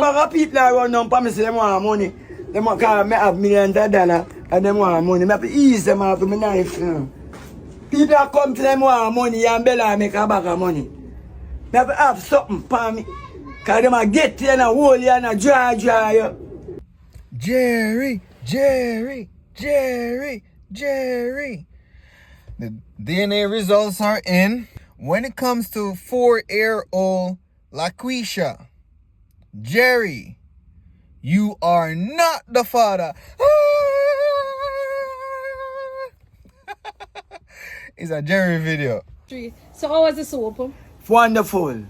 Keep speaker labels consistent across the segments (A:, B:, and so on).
A: of people that run down for me say they want money. They want to have millions of dollars and they want money. I have to ease them out with my knife. You know. People that come to them want money and Bella make a bag of money. I have to have something for me. Because they might get you and hold you and dry you.
B: Jerry. The DNA results are in. When it comes to 4-year-old LaQuisha, Jerry, you are not the father. It's a Jerry video.
C: So how was the soup?
A: Wonderful.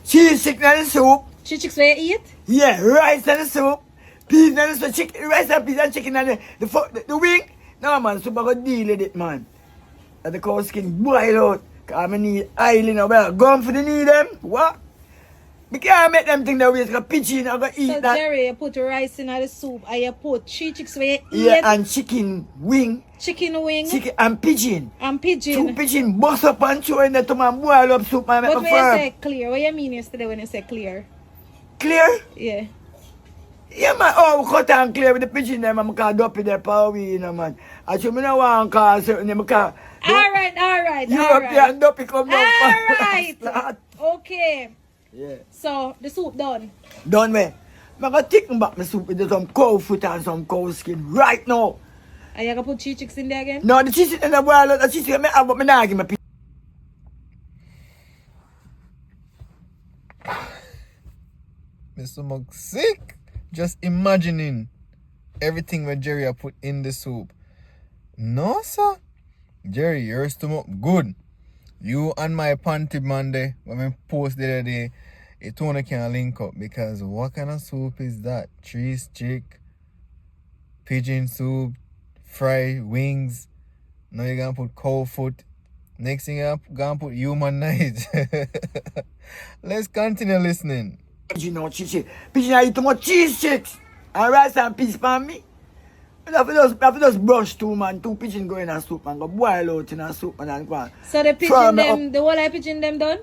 A: Cheese chicken and the soup.
C: Cheese chicks where you eat?
A: Yeah, rice and the soup. Peas and the soup. Chicken, rice and peas and chicken and the wing. No man, soup I got deal with it, man. And the cow skin boil out. Because I need oil in a well. Gone for the need them. What? I can't make them think that we just pigeon and go eat
C: so
A: that.
C: Jerry, you put rice in the soup and you put cheese chicks where you eat?
A: Yeah, and chicken wing.
C: Chicken wing.
A: Chicken and pigeon.
C: And pigeon.
A: 2 pigeon bust up and throw in there to my boil up soup and make
C: But
A: a
C: when you
A: firm.
C: say clear, what you mean yesterday when you say clear?
A: Clear?
C: Yeah.
A: Yeah, man. Oh, we cut and clear with the pigeon there, man. I can't dump it there power, you know, man. Actually, I don't want to call certain name. Alright.
C: Alright.
A: Dump it come down.
C: Alright. Okay.
A: Yeah.
C: So, the soup done?
A: Done, man. I'm going to take back my soup with some cow foot and some cow skin right now.
C: Are you going to put cheese chicks in there again?
A: No, the cheese in the boil, the cheese in the but I'm not give my pigeon.
B: Mr. Mug sick. Just imagining everything that Jerry have put in the soup. No, sir. Jerry, your stomach good. You and my panty Monday, when we post the other day, it only can link up because what kind of soup is that? Cheese chick, pigeon soup, fried wings. Now you're gonna put cow foot. Next thing you're gonna put human night. Let's continue listening.
A: You know, cheese. Pigeon, I eat too much cheese chicks. And rice and peas for me. I have to just brush 2 man. 2 pigeon go in a soup and go boil out in a soup and go on.
C: So the pigeon them, the whole of pigeon them done?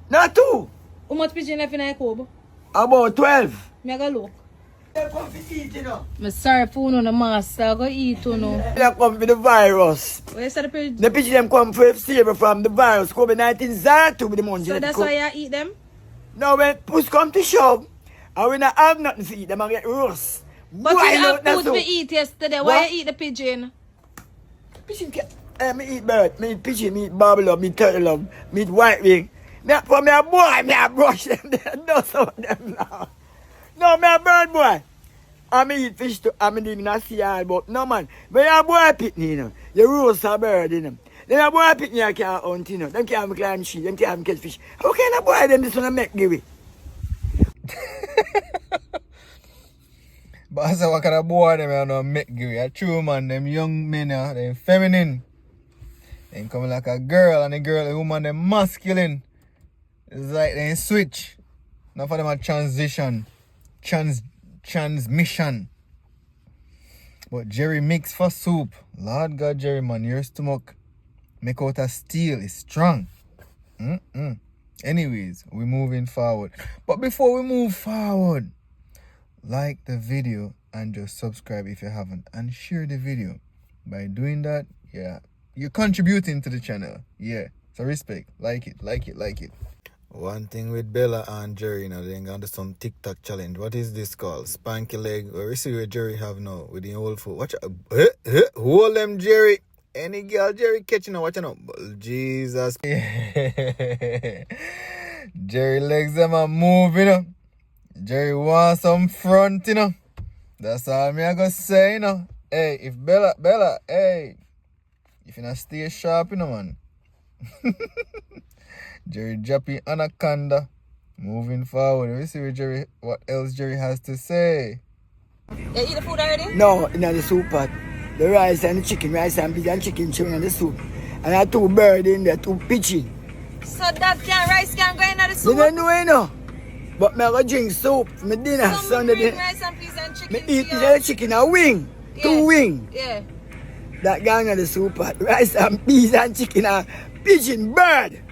A: Not 2.
C: How much pigeon left in the cob?
A: About 12.
C: Me go look.
A: They come to eat, you know.
C: I'm sorry for the master. I go eat, you know.
A: They come with the virus.
C: Where the pigeon?
A: The pigeon them come for save from the virus. COVID-19 with the money.
C: So that's why you eat them?
A: Now when push come to shove, and we not have nothing to eat, them and get roast.
C: But you have food to eat yesterday. Why you eat the pigeon?
A: Pigeon can me eat bird, me eat pigeon, me eat barbel love, me eat turtle love, me eat white wing. Me for me a boy, me a brush them there, no some of them now. No, me a bird boy. I me eat fish too, I me live in a sea but no man. When you a boy pitney, you know, you roast a bird, you know. Then a boy pitney you can't hunt, you know. Them can't climb tree, them can't catch fish. How can a boy them this one make give it?
B: But I say what kind of boy them are not make give you. True man, them young men are they feminine. They come like a girl and the woman them masculine. It's like they switch. Not for them a transition. Transmission. But Jerry mix for soup. Lord God, Jerry man, your stomach make out of steel is strong. Anyways, we're moving forward. But before we move forward, like the video and just subscribe if you haven't, and share the video. By doing that, yeah, you're contributing to the channel. Yeah, so respect. Like it. One thing with Bella and Jerry, you know, they're gonna do some TikTok challenge. What is this called? Spanky leg. Or we see where Jerry have now with the old foot. Watch out. Hold them, Jerry. Any girl Jerry catching her, watch out. Jesus. Jerry legs them are moving, you know. Jerry wants some front, you know. That's all me I gonna say, you know. Hey, if Bella, hey. If you not stay sharp, you know, man. Jerry Jappy Anaconda. Moving forward. We see what else Jerry has to say.
C: You eat the food already?
A: No, in the soup pot. The rice and the chicken, rice and beef and chicken chewing in the soup. And I have 2 birds in there, 2 pigeon.
C: So that rice can go in the soup?
A: You don't know, you know. But I go drink soup for my dinner.
C: So
A: Sunday dinner.
C: rice and peas and chicken.
A: I eat the chicken a wing. Yeah. 2 wing.
C: Yeah.
A: That gang of the soup pot. Rice and peas and chicken and pigeon bird.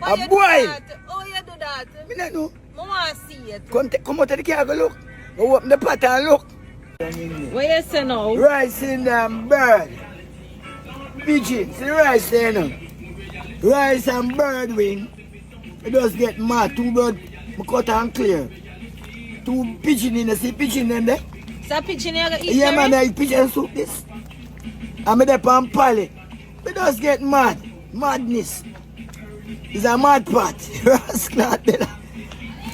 C: Oh,
A: a boil.
C: Oh, you do that?
A: I don't know.
C: I want to see it.
A: Come out of the car, go look. Go open the pot and look.
C: What you say now?
A: Rice in them bird. Pigeon. See the rice there now. Rice and bird wing. It does get mad. 2 bird, I cut and clear. 2 pigeon in the sea. Pigeon them there.
C: So pigeon you going to eat?
A: Yeah, man, I eat pigeon soup this. I'm there on pallet. It does get mad. Madness. It's a mad pot.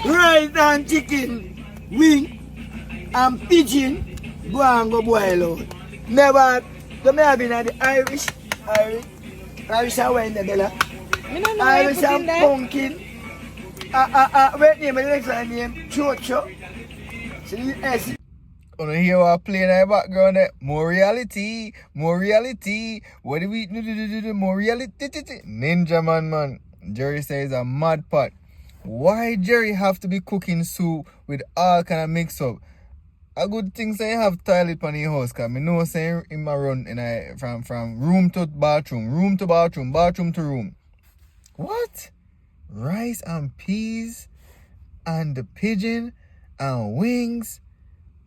A: Rice and chicken, wing, and pigeon, go and go boil out. Never, don't have been at the Irish and wine the bella. Irish and pumpkin. Wait name, the next one name, Chocho. See, S.
B: Wanna hear what playing in the background there? More reality. What do we do? More reality. Ninja man. Jerry says a mad pot. Why Jerry have to be cooking soup with all kind of mix up? A good thing say have toilet on the house, cause me know say in my run from room to bathroom, bathroom to room. What? Rice and peas and the pigeon and wings.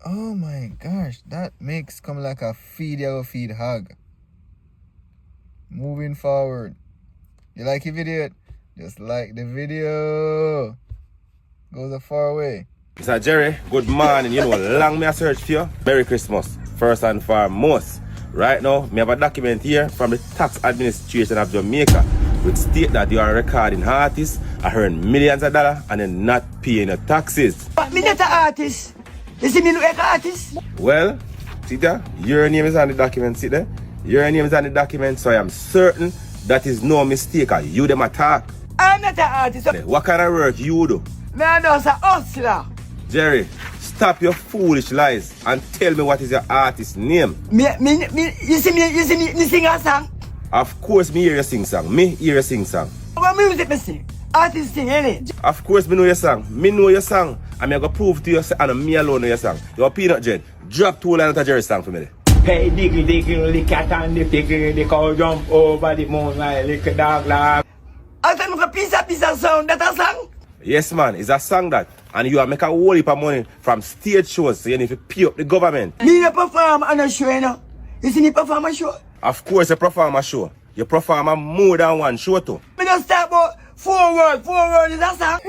B: Oh my gosh, that makes come like a feed hog. Moving forward. You like your video? Just like the video. Goes a far way.
D: Mr. Jerry, good morning. You know, long may I search for you. Merry Christmas, first and foremost. Right now, me have a document here from the tax administration of Jamaica which state that you are a recording artist, I earn millions of dollars and then not paying your taxes.
A: But me not an artist. You see me look like an artist?
D: Well, see there, your name is on the document, see there? Your name is on the document, so I am certain that is no mistake. You them attack.
A: I'm not an artist.
D: What kind of work you do?
A: Me I know it's a hustler.
D: Jerry, stop your foolish lies and tell me what is your artist name.
A: You see me sing a song?
D: Of course me hear you sing song. Me hear you sing song.
A: What music me sing? Artist sing, innit?
D: Of course me know your song. Me know your song. And me go prove to you and me alone know your song. Your peanut jet. Drop 2 lines of Jerry song for me.
E: Hey, diggy, the cat and the piggy, the cow jump over the moon like a dog laugh.
A: I tell me a piece of sound, that a song?
D: Yes, man, it's a song that. And you are make a whole heap of money from stage shows, so you need to pay up the government.
A: Me no perform on a show, you know. You see me perform a show?
D: Of course, you perform a show. You perform a more than one show, too.
A: Me just start about 4 words. 4 words is a song.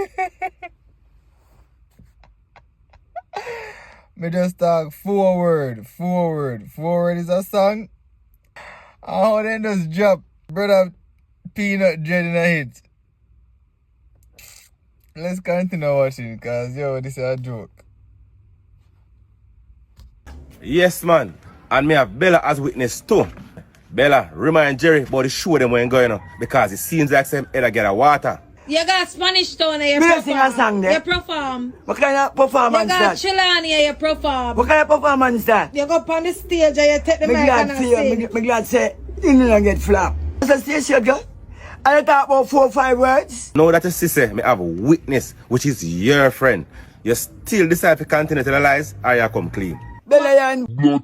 B: Me just talk 4 word. 4 word is a song. How then just drop brother peanut jet in a hit. Let's continue watching, cause yo, this is a joke.
D: Yes, man. And me have Bella as witness too. Bella, remind Jerry about the show them when going on, because it seems like some either get a water.
C: You got Spanish town and you
A: Me
C: perform.
A: sing a song there.
C: You perform.
A: What kind of
C: You
A: performance
C: got
A: that?
C: Chilani and you perform.
A: What kind of performance that?
C: You go up on the stage and you take the
A: Me
C: mic
A: glad
C: and
A: see you.
C: sing.
A: Me glad say you don't get flap. What's the station girl? And you talk about 4 or 5 words?
D: Now that you see, say, me have a witness, which is your friend. You still decide to continue to lies, or you come clean.
A: Bella and your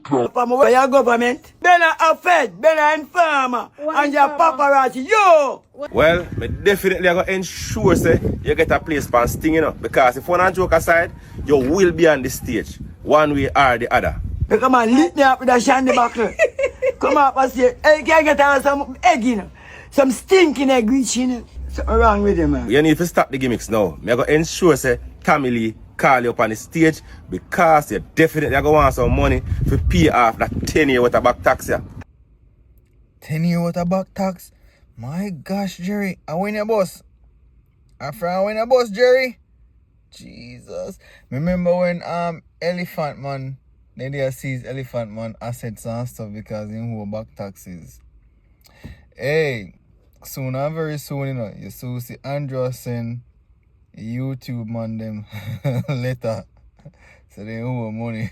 A: government. Bella a fed, Bella and farmer. And your paparazzi, yo!
D: Well, me definitely going to ensure say you get a place for sting, you know. Because if one joke aside, you will be on the stage, one way or the other.
A: You come on, lit me up with a shandy buckle. Come up and say, hey, can I get on some egg, you know? Some stinking egg, you know? Something wrong with you, man.
D: You need to stop the gimmicks now. Me going to ensure say Tommy Lee call you up on the stage, because you definitely going to want some money to pay off that 10-year with a back tax. Yeah.
B: 10-year with a back tax? My gosh, Jerry, I win your boss. I win your boss, Jerry. Jesus. Remember when Elephant Man, they seized Elephant Man assets and stuff because he who back taxes. Hey, soon and very soon, you know, you see Andrew send YouTube man them letter. So they owe money.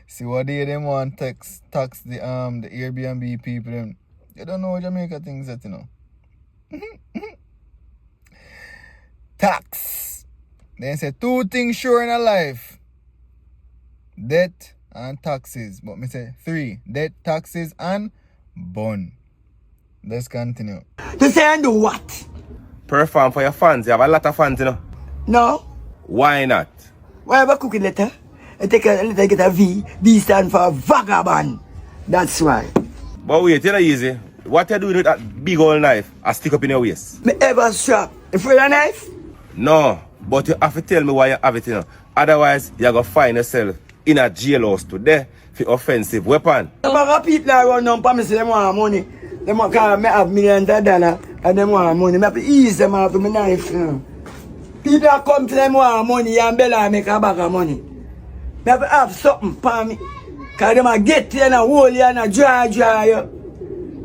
B: See what they them want tax the Airbnb people them. You don't know Jamaica things that, you know. Tax. They say 2 things sure in a life. Debt and taxes. But me say 3. Debt, taxes and bun. Let's continue.
A: To say and do what?
D: Perform for your fans. You have a lot of fans, you know.
A: No?
D: Why not?
A: Why have a cooking letter? I take a letter, get a V. V stand for vagabond. That's why.
D: But wait, tell you easy. What you doing with that big old knife I stick up in your waist?
A: Me ever strap. You afraid of knife?
D: No, but you have to tell me why you have it, you know. Otherwise, you're going to find yourself in a jailhouse today for offensive weapon.
A: The bag of people that run down for me say they want money. They want to me have millions of dollars and they want money. I have to ease them off with my knife. You know. People that come to them want money and Bella make a bag of money. I have to have something for me. Because they get you and hold you and dry you.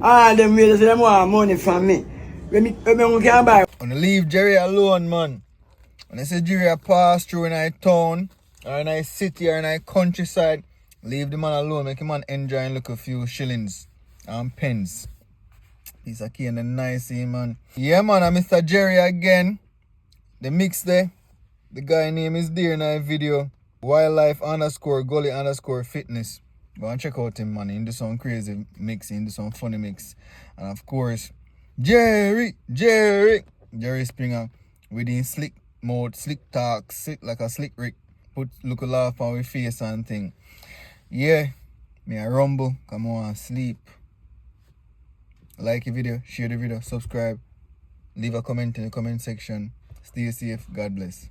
A: All them ways they want money from me. When me can buy.
B: And leave Jerry alone, man. When I say Jerry pass through in a town, or in a city, or in a countryside, leave the man alone. Make the man enjoy and look a few shillings and pence. Piece of key and the nice, man. Yeah, man, I'm Mr. Jerry again. The mix there. The guy name is there in our video. Wildlife_Gully_Fitness. Go and check out him, man. He do some crazy mix, he do some funny mix. And of course, Jerry Springer with his slick mode, slick talk, slick like a slick Rick. Look a laugh on his face and thing. Yeah, me a rumble, come on, sleep. Like the video, share the video, subscribe, leave a comment in the comment section. Stay safe, God bless.